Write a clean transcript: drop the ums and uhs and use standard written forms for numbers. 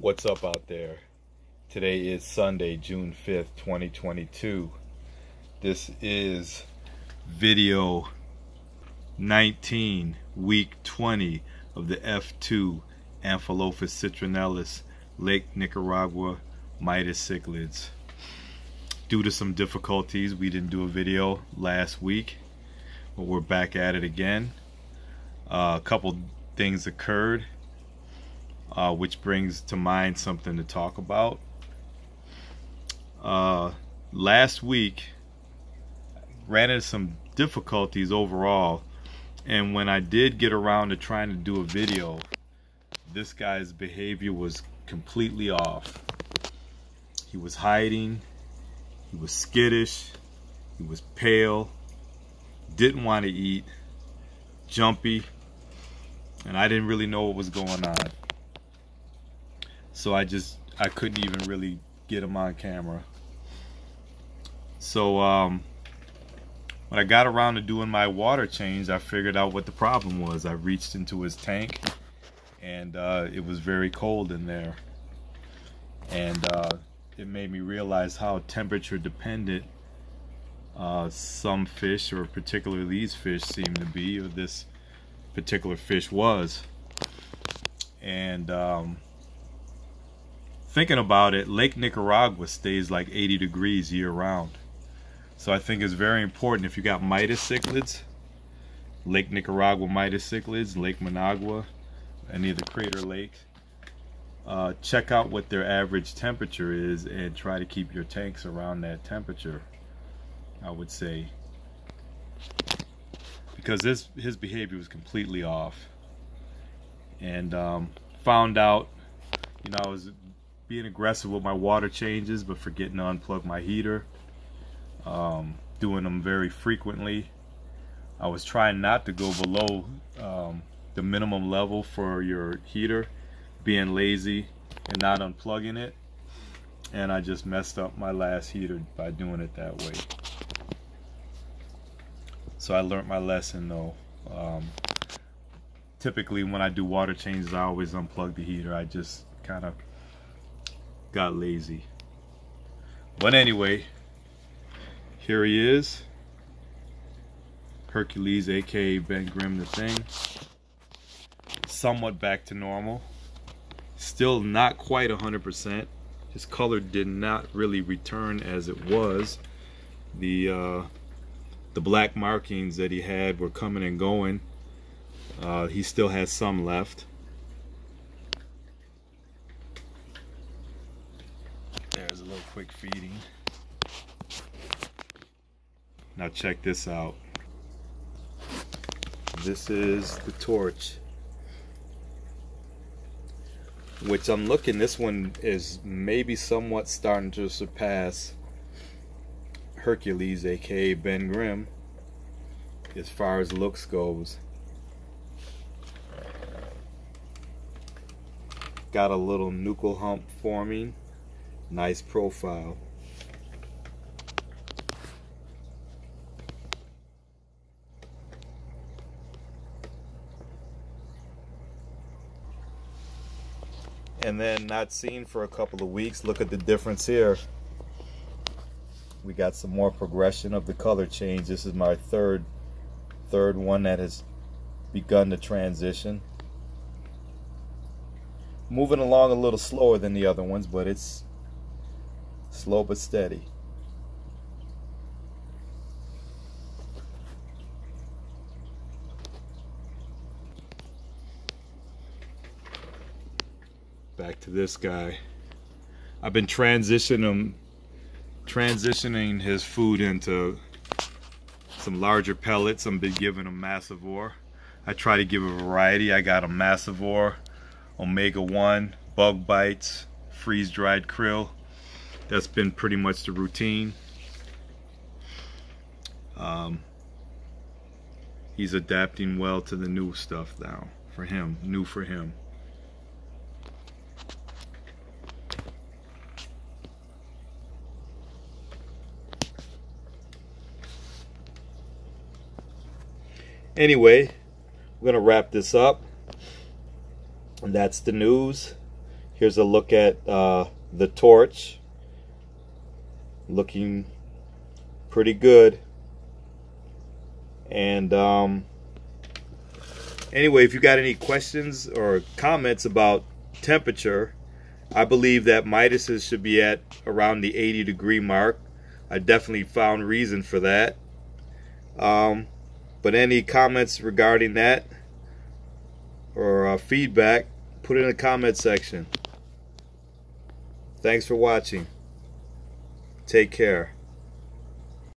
What's up out there? Today is Sunday, June 5th, 2022. This is video 19, week 20 of the F2 Amphilophus Citrinellus Lake Nicaragua Midas cichlids. Due to some difficulties, we didn't do a video last week, but we're back at it again. A couple things occurred, which brings to mind something to talk about. Last week, ran into some difficulties overall, and when I did get around to trying to do a video, this guy's behavior was completely off. He was hiding, he was skittish, he was pale, didn't want to eat, jumpy, and I didn't really know what was going on. So I couldn't even really get him on camera. So when I got around to doing my water change, I figured out what the problem was. I reached into his tank, and it was very cold in there. And it made me realize how temperature dependent some fish, or particularly these fish, seem to be, or this particular fish was. And thinking about it, Lake Nicaragua stays like 80 degrees year round. So I think it's very important, if you got Midas cichlids, Lake Nicaragua Midas cichlids, Lake Managua, any of the crater lakes, check out what their average temperature is and try to keep your tanks around that temperature, I would say. Because his behavior was completely off. And found out, I was being aggressive with my water changes, but forgetting to unplug my heater. Doing them very frequently. I was trying not to go below the minimum level for your heater, being lazy and not unplugging it, and I just messed up my last heater by doing it that way. So I learned my lesson though. Typically when I do water changes, I always unplug the heater. I just kind of got lazy. But anyway, here he is, Hercules, aka Ben Grimm the Thing. Somewhat back to normal. Still not quite 100%. His color did not really return as it was. The black markings that he had were coming and going. He still has some left. There's a little quick feeding. Now check this out. This is the torch, which I'm looking, this one is maybe somewhat starting to surpass Hercules, aka Ben Grimm, as far as looks goes. Got a little nuchal hump forming, nice profile. And then not seen for a couple of weeks. Look at the difference here. We got some more progression of the color change. This is my third one that has begun to transition. Moving along a little slower than the other ones, but it's slow but steady. Back to this guy. I've been transitioning his food into some larger pellets. I've been giving him massivore. I try to give a variety. I got a massivore, omega-1, bug bites, freeze-dried krill. That's been pretty much the routine. He's adapting well to the new stuff now for him, new for him. Anyway, we're gonna wrap this up, and that's the news. Here's a look at the torch, looking pretty good. And anyway, if you got any questions or comments about temperature, I believe that Midases should be at around the 80-degree mark. I definitely found reason for that. But any comments regarding that or feedback, put it in the comment section. Thanks for watching. Take care.